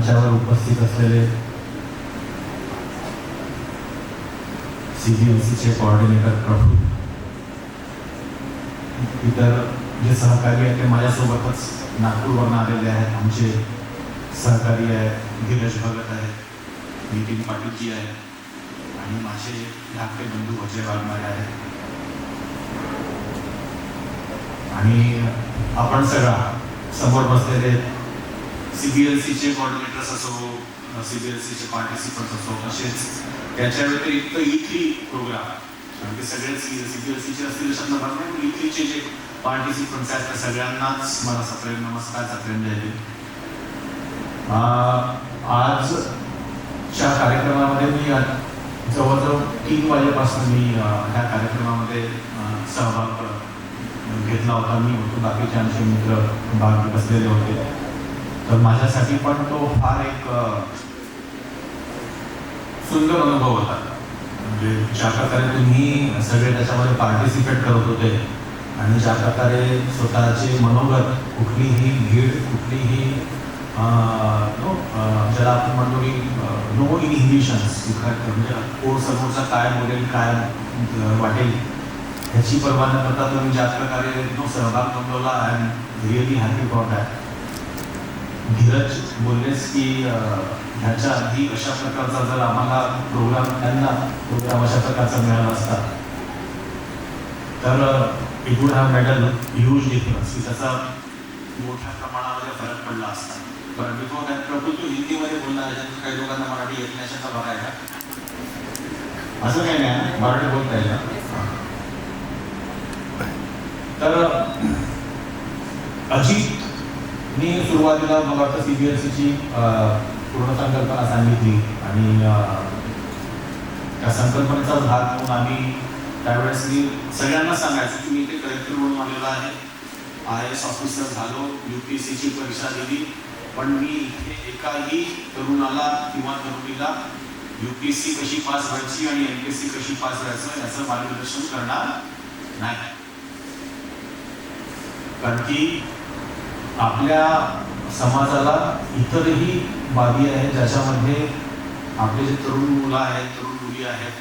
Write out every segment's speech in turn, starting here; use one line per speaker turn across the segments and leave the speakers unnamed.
मंचावर उपस्थित असलेले CBSEचे कोऑर्डिनेटर प्रभू, इतर जे सहकारी आहेत ते माझ्यासोबतच नागपूरवरून आलेले आहेत. आमचे सहकारी आहेत, धीरज भगत आहेत, नितीन पाटीलजी आहेत आणि माझे धाकटे बंधू अजय वाघमारे आहेत. आणि आपण सगळा समोर बसलेले CBSEचे कोऑर्डिनेटर्स असो, CBSEचे पार्टिसिपंट्स असो, तसेच त्याच्या व्यतिरिक्त E3 प्रोग्राम, ते सगळे CBSEचे असतील अशा नाही, पण E3चे जे पार्टिसिपंट्स आहेत त्या सगळ्यांनाच मला सप्रेम नमस्कार, सप्रेम जय हिंद. आजच्या कार्यक्रमामध्ये मी जवळजवळ 3 वाजेपासून मी ह्या कार्यक्रमामध्ये सहभाग घेतला होता. मी होतो, बाकीचे आमचे मित्र बाकी बसलेले होते. तर माझ्यासाठी पण तो फार एक सुंदर अनुभव होता. म्हणजे ज्या प्रकारे तुम्ही सगळे त्याच्यामध्ये पार्टिसिपेट करत होते आणि ज्या प्रकारे स्वतःचे मनोगत, कुठलीही भीड, कुठलीही ज्याला आपण म्हणतो की नो इनहिबिशन्स, म्हणजे कोण समोरचा काय बोलेल, काय वाटेल ह्याची पर्वा न करता तुम्ही ज्या प्रकारे सहभाग नोंदवला, I am really happy for that. Dheeraj बोललेच की ह्याच्या आधी अशा प्रकारचा जर आम्हाला प्रोग्राम अशा प्रकारचा मिळाला असता तर it would have made a huge difference, की त्याचा मोठ्या प्रमाणामध्ये फरक पडला असता. पण बिफोर दॅट प्रभू तू हिंदीमध्ये बोलणार आहे, काही लोकांना मराठी येत नाही अशा बघायला असं काही नाही, मराठी बोलता येईल ना. तर अजितनी सुरुवातीला मला वाटतं CBSEची पूर्ण संकल्पना सांगितली आणि त्या संकल्पनेचा भाग म्हणून आम्ही त्यावेळेस मी सगळ्यांना सांगायचं की मी इथे कलेक्टर म्हणून आलेलो आहे, IAS ऑफिसर झालो, UPSCची परीक्षा दिली, पण मी इथे एकाही तरुणाला किंवा तरुणीला UPSC कशी पास व्हायची आणि MPSC कशी पास व्हायचं याचं मार्गदर्शन करणार नाही. कारण की आपल्या समाजाला इतरही बाबी आहेत ज्याच्यामध्ये आपले जे तरुण मुलं आहेत, तरुण मुली आहेत,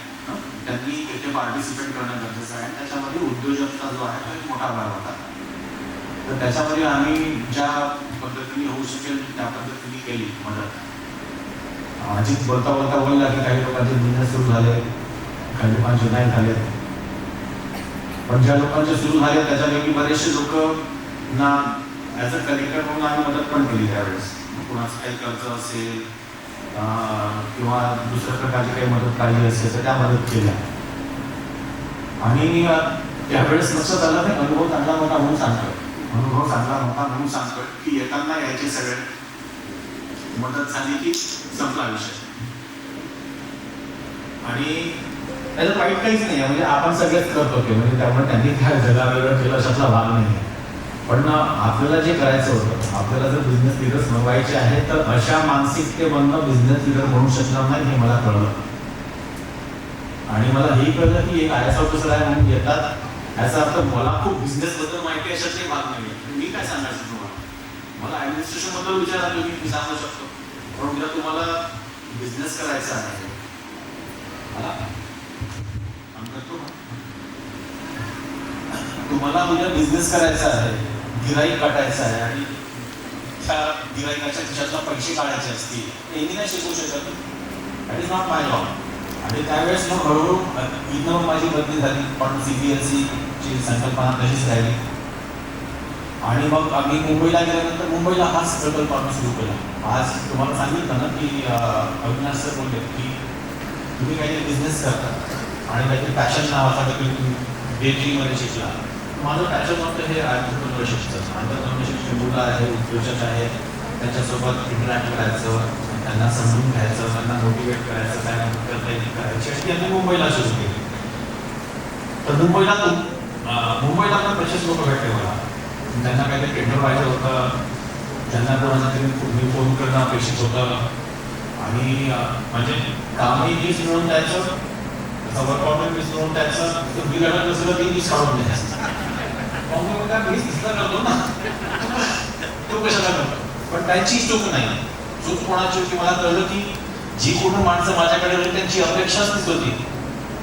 त्यांनी तिथे पार्टिसिपेट करणं गरजेचं आहे. त्याच्यामध्ये उद्योजकता जो आहे तो एक मोठा भाग होता. तर त्याच्यामध्ये आम्ही ज्या पद्धतीने होऊ शकेल त्या पद्धतीने केली मदत. अजित बोलता बोलला की काही लोकांचे बिझनेस सुरू झाले, काही लोकांचे नाही झाले, पण ज्या लोकांचे सुरू झाले त्याच्यापैकी बरेचसे लोक ना ॲज अ कलेक्टर म्हणून आम्ही मदत पण केली. त्यावेळेस कुणाचं काही कर्ज असेल किंवा दुसऱ्या प्रकारची काही मदत पाहिजे असेल तर त्या मदत केल्या. आणि त्यावेळेस लक्षात आलं नाही, अनुभव चांगला नव्हता म्हणून सांगतोय की येताना यायचे सगळे मदत झाली की संपला विषय. आणि त्याचं वाईट काहीच नाही आहे, म्हणजे आपण सगळेच करत होते, म्हणजे त्यामुळे त्यांनी काय जगावेगळं केलं अशातला भाग नाही. पण आपल्याला जे करायचं होतं, आपल्याला जर बिझनेस लीडर्स बनवायचे आहे तर अशा मानसिकतेमधनं बिझनेस लीडर म्हणू शकणार नाही हे मला कळलं. आणि मला हे कळलं की एक IAS ऑफिसर आहे म्हणून येतात याचा अर्थ मला खूप बिझनेसबद्दल माहिती अशातले भाग नाही आहे. मी काय सांगायचं तुम्हाला, मला ॲडमिनिस्ट्रेशनबद्दल विचार आलो की मी सांगू शकतो, पण उद्या तुम्हाला बिझनेस करायचा आहे, तुम्हाला उद्या बिझनेस करायचा आहे, गिराईक काढायचा आहे आणि त्या गिराईकाच्या खिशातला पैसे काढायचे असतील, नेहमी नाही शिकवू शकत. That is not my job. आणि त्यावेळेस मग हळूहळू इथं माझी बदली झाली, पण CBSEची संकल्पना तशीच राहिली. आणि मग आम्ही मुंबईला गेल्यानंतर मुंबईला हाच प्रकल्प आम्ही सुरू केला. आज तुम्हाला सांगितलं ना की अविनाश सर बोलले की तुम्ही काहीतरी बिझनेस करता आणि काहीतरी पॅशन नावाचा तुम्ही बेकरीमध्ये शिकला. माझं पॅशन होतं हे आंतरप्रेन्योरशिपचं. आंतरप्रेन्योरशिपची मुलं आहे, उद्योजक आहे, त्यांच्यासोबत इंटरॅक्ट करायचं, त्यांना समजून घ्यायचं, त्यांना मोटिवेट करायचं, काय करता येईल करायची अशी आम्ही मुंबईला सुरू केली. तर मुंबईला पण तसेच लोक भेटले मला. त्यांना काहीतरी टेंडर व्हायचं होतं, त्यांना कोणाचा तरी फोन करणं अपेक्षित होतं आणि म्हणजे कामही वीज मिळून द्यायचं, वर्कआउट वीज मिळून द्यायचं, बिघडलं नसलं ती वीज काढून द्यायचं. वीज दिसला करतो ना तो कशाला करतो, पण त्यांची चूक नाही. चूक कोणाची होती मला कळलं की जी कोणी माणसं माझ्याकडे होती त्यांची अपेक्षाच तीच होती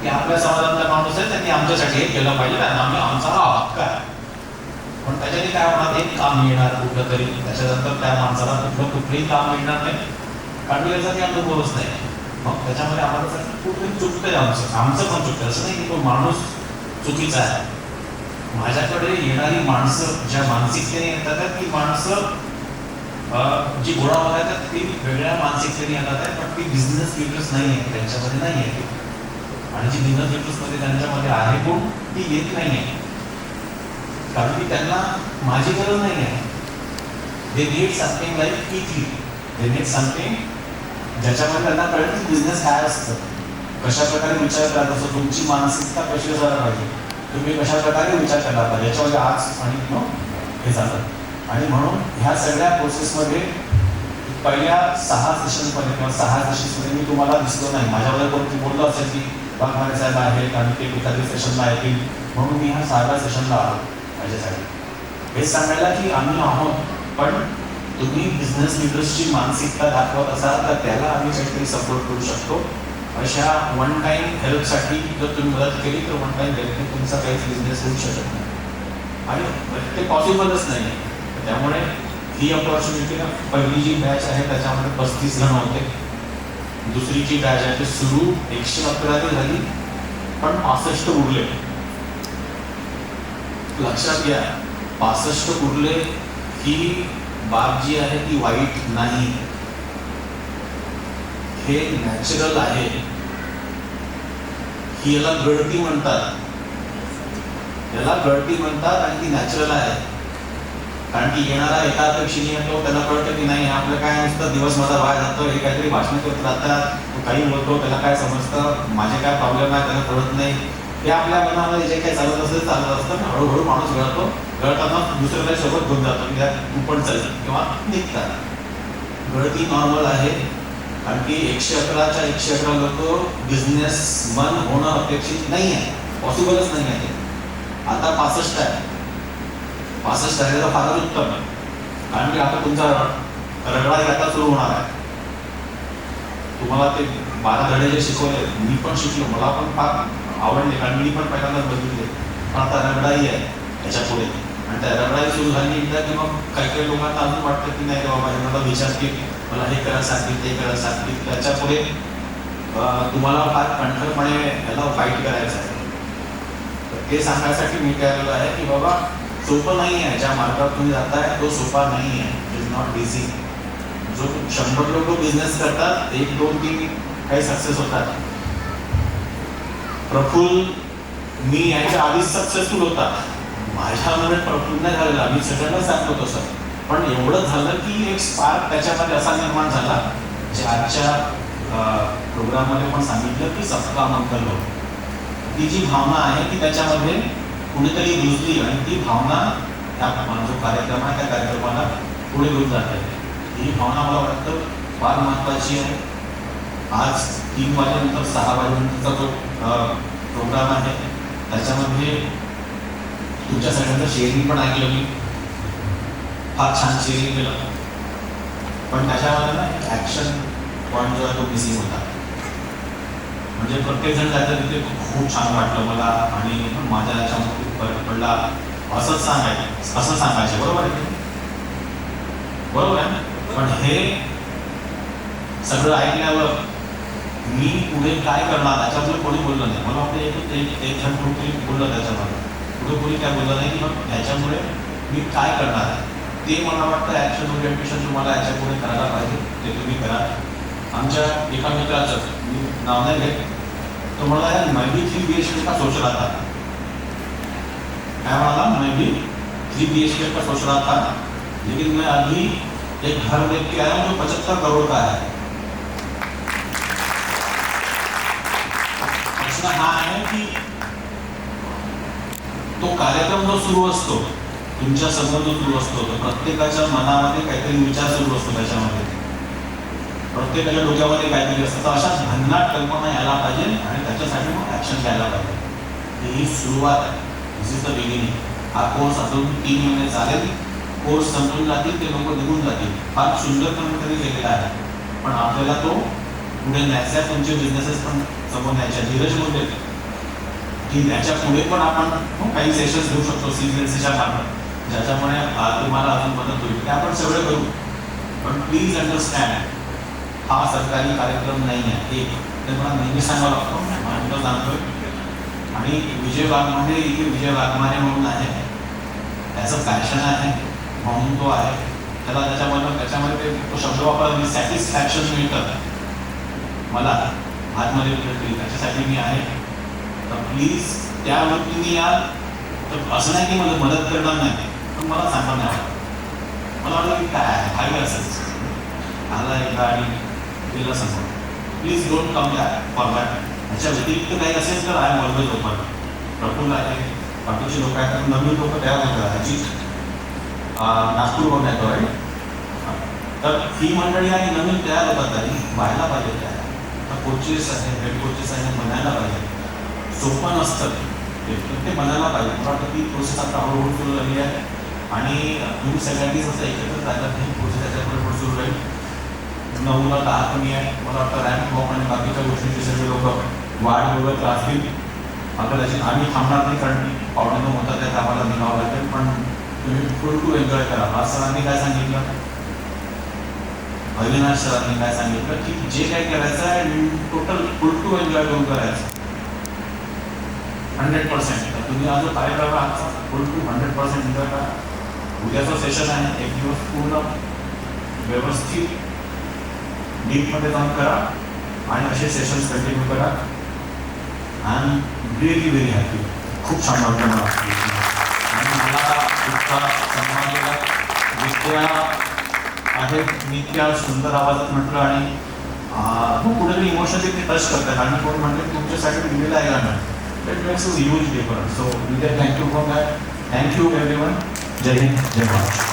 की आपल्या समाजातला माणूस आहे त्यांनी आमच्यासाठी हे केलं पाहिजे आणि आमचा हा हक्क आहे. पण त्याच्याने काय होणार, एक काम मिळणार कुठलं तरी, त्याच्यानंतर त्या माणसाला कुठलंही काम मिळणार नाही कारण त्याचा अनुभवच नाही. मग त्याच्यामध्ये आम्हाला कुठेतरी चुकतंय, आमचं पण चुकतंय. असं नाही की तो माणूस चुकीचा आहे. माझ्याकडे येणारी माणसं ज्या मानसिकतेने येतात ती माणसं जी घोडावर येतात ती वेगळ्या मानसिकतेने येतात आहे, पण ती बिझनेस लीडर्स नाही आहे, त्यांच्यामध्ये नाही आहे. आणि जी बिझनेस लीडर्समध्ये त्यांच्यामध्ये आहे कोण ती येत नाही आहे कारण की त्यांना माझी गरज नाही आहे. They need something like quickly, they need something ज्याच्यामध्ये त्यांना कळेल की बिझनेस काय असतं, कशा प्रकारे विचार करत असतो, तुमची मानसिकता कशी असायला पाहिजे, तुम्ही कशा प्रकारे विचार करणार पाहिजे, याच्यामध्ये आज आणि हे झालं. आणि म्हणून ह्या सगळ्या प्रोसेसमध्ये पहिल्या 6 सेशनमध्ये किंवा 6 सेशन्समध्ये मी तुम्हाला दिसलो नाही. माझ्याबद्दल कोणती बोललो असेल की वाघमारे साहेब आहेत आणि ते एखाद्या सेशनला येतील म्हणून मी ह्या 6व्या सेशनला आलो माझ्यासाठी हेच सांगायला की आम्ही आहोत, पण तुम्ही बिझनेस लीडर्सची मानसिकता दाखवत असाल तर त्याला आम्ही काहीतरी सपोर्ट करू शकतो. अशा वन टाईम हेल्पसाठी जर तुम्ही मदत केली तर वन टाईम हेल्पने तुमचा काहीच बिझनेस होऊ शकत नाही आणि ते पॉसिबलच नाही. त्यामुळे ही ऑपॉर्च्युनिटी ना, पहिली जी बॅच आहे त्याच्यामध्ये 35 जण होते, दुसरी जी बॅच आहे ती सुरू 111 झाली पण 65 उरले. लक्षात घ्या 65 उरले ही बाब जी आहे ती वाईट नाही, हे नॅचरल आहे. ही याला गळती म्हणतात, याला गळती म्हणतात आणि ती नॅचरल आहे. कारण की येणारा एका अपेक्षेने येतो, त्याला कळतं की नाही आपलं काय नसतं, दिवस माझा वाया जातो, हे काहीतरी भाषण करत राहतात, काही बोलतो, त्याला काय समजतं, माझे काय प्रॉब्लेम आहे त्याला कळत नाही. हे आपल्या मनामध्ये जे काही चालत असतं चालत असतं. हळूहळू माणूस गळतो, गळताना दुसऱ्याला सोबत घेऊन जातो की तू पण चल किंवा निघतात. गळती नॉर्मल आहे कारण की 111च्या 111 लोक बिझनेस मन होणं अपेक्षित नाही आहे, पॉसिबलच नाही आहे. आता 65 आहे, 65 झालेला फारच उत्तम आहे कारण की आता तुमचा रगडा आता सुरू होणार आहे. तुम्हाला ते 12 धडे जे शिकवले मी पण शिकलो, मला पण फार आवडले कारण मी पण पहिल्यांदाच बघितले. पण आता रगडाई आहे त्याच्या पुढे आणि त्या रगडाई सुरू झाली एकदा की मग काही लोकांना अजून वाटतं की नाही बाबा मला विचार की मला हे करायला सांगतील ते करायला सांगतील. त्याच्या पुढे तुम्हाला फार कणखरपणे ह्याला फाईट करायचं आहे. तर ते सांगण्यासाठी मी काय केलं आहे की बाबा सोपं नाही आहे, ज्या मार्गावर तुम्ही जाताय तो सोपा नाही आहे, इट इज नॉट इझी. जो 100 लोक बिझनेस करतात 1, 2, 3 काही सक्सेस होतात. प्रफुल्ल मी याच्या आधीच सक्सेसफुल होता, माझ्यामध्ये प्रफुल्ल नाही झालेला, मी सगळ्यांना सांगतो तसं. पण एवढं झालं की एक स्पार्क त्याच्यामध्ये असा निर्माण झाला जे आजच्या प्रोग्राममध्ये पण सांगितलं की सबका मंगल हो. ती जी भावना आहे ती त्याच्यामध्ये कुणीतरी रुजली आणि ती भावना त्या जो कार्यक्रम आहे त्या कार्यक्रमाला पुढे घेऊन जाते. ही भावना मला वाटतं फार महत्त्वाची आहे. आज 3 वाजेनंतर 6 वाजेनंतरचा जो प्रोग्राम आहे त्याच्यामध्ये तुमच्या सगळ्यांचं शेअरिंग पण ऐकलं मी, फार छान शेअरिंग केलं, पण त्याच्यामध्ये ना ॲक्शन पॉईंट जो आहे तो मिसिंग होता. म्हणजे प्रत्येकजण काय तर तिथे खूप छान वाटलं मला आणि माझ्या याच्यामध्ये खूप फरक पडला असंच सांगायचे. बरोबर आहे, बरोबर आहे ना. पण हे सगळं ऐकल्यावर मी पुढे काय करणार त्याच्याबद्दल कोणी बोललं नाही. मला वाटतं एक जण कोणतरी बोललं त्याच्यामध्ये, पुढे कोणी काय बोललं नाही की मग ह्याच्यामुळे मी काय करणार आहे ते. मला वाटतं ॲक्शन ओरिएंटेशन तुम्हाला याच्यापुढे करायला पाहिजे, ते तुम्ही करा. आमच्या एका मित्राचं मी नाव नाही घेत, तो म्हणाला यार मैं भी 3 BHK का सोच रहा था. क्या म्हणाला, मैं भी 3 BHK का सोच रहा था लेकिन मैं अभी एक घर देख के आया हूँ जो 75 करोड़ का है. प्रश्न हा आहे की तो कार्यक्रम जो सुरू असतो तुमच्या समोर जो सुरू असतो तो प्रत्येकाच्या मनामध्ये काहीतरी विचार सुरू असतो, त्याच्यामध्ये प्रत्येकाच्या डोक्यामध्ये काहीतरी असतं. तर अशा भन्नाट कल्पना यायला पाहिजे आणि त्याच्यासाठी मग ॲक्शन घ्यायला पाहिजे. ही सुरुवात आहे, दिस इज द बिगिनिंग. हा कोर्स अजून 3 महिने चालेल कोर्स संपून जातील, ते लोक निघून जातील. फार सुंदर त्यांनी केलेला आहे, पण आपल्याला तो पुढे न्यायचा, तुमचे बिझनेसेस पण समोर न्यायच्या. धीरज बोलले की याच्या पुढे पण आपण काही सेशन्स घेऊ शकतो सिनियर्सच्या मार्फत, ज्याच्यामुळे तुम्हाला अजून मदत होईल. ते आपण सगळं करू, पण प्लीज अंडरस्टँड हा सरकारी कार्यक्रम नाही आहे. ते मला नेहमी सांगावं लागतो, मी सांगतोय. आणि विजय वाघमारे इथे विजय वाघमारे म्हणून आहे, त्याचं पॅशन आहे म्हणून तो आहे. त्याला त्याच्यामध्ये तो शब्द वापरला, सॅटिस्फॅक्शन मिळतं मला आतमध्ये त्याच्यासाठी मी आहे. तर प्लीज त्या वृत्तीने या. तर असं नाही की मला मदत करणार नाही, पण मला सांगा नाही. मला वाटलं की काय आहे, काही असेल आला एकदा आणि तिला सांगतो, please don't come that format. ह्याच्या व्यतिरिक्त काही असेल तर I am always open. Praful आहे, बाकीचे लोक आहेत, नवीन लोक तयार होतात. ह्याची नागपूरवरून येतो आहे, तर ही मंडळी आणि नवीन तयार होतात तरी व्हायला पाहिजे. त्या कोचेस आहे, हेड कोचेस आहे, बनायला पाहिजे. सोपं नसतं ते बनायला पाहिजे. मला वाटतं ती प्रोसेस आता हळूहळू सुरू झाली आहे आणि तुम्ही सगळ्यांनीच असं एकत्र झालं ही प्रोसेस त्याच्यापुढे सुरू राहील. 9ला 10 कमी आहे. मला वाटतं रॅम्प वॉक आणि बाकीच्या गोष्टींचे सगळे लोक वाढ वगैरे असतील. आपल्याला त्याची आम्ही थांबणार नाही, कारण पावणे 9 होतात त्यात आम्हाला निघावं लागेल. पण तुम्ही फुल टू एन्जॉय करा. आज सरांनी काय सांगितलं, अविनाश सरांनी काय सांगितलं की जे काय करायचं आहे टोटल फुल टू एन्जॉय करून करायचं 100%. तर तुम्ही आज काय करा, फुल टू 100% एन्जॉय करा. उद्याचं सेशन आहे, एक दिवस पूर्ण व्यवस्थित डीपमध्ये जाऊन करा आणि असे सेशन्स कंटिन्यू करा. I am really very happy. खूप छान वाटतं मला आणि मला इतका सन्मान केला. विद्या आहेत, मी इतक्या सुंदर आवाजात म्हटलं आणि खूप कुठेतरी इमोशनली ते टच करतात आणि कोण म्हणते तुमच्यासाठी दिलेलं आहे गाणं. That makes a huge difference. So Vidya, thank you for that. Thank you everyone. जय हिंद, जय महाराष्ट्र.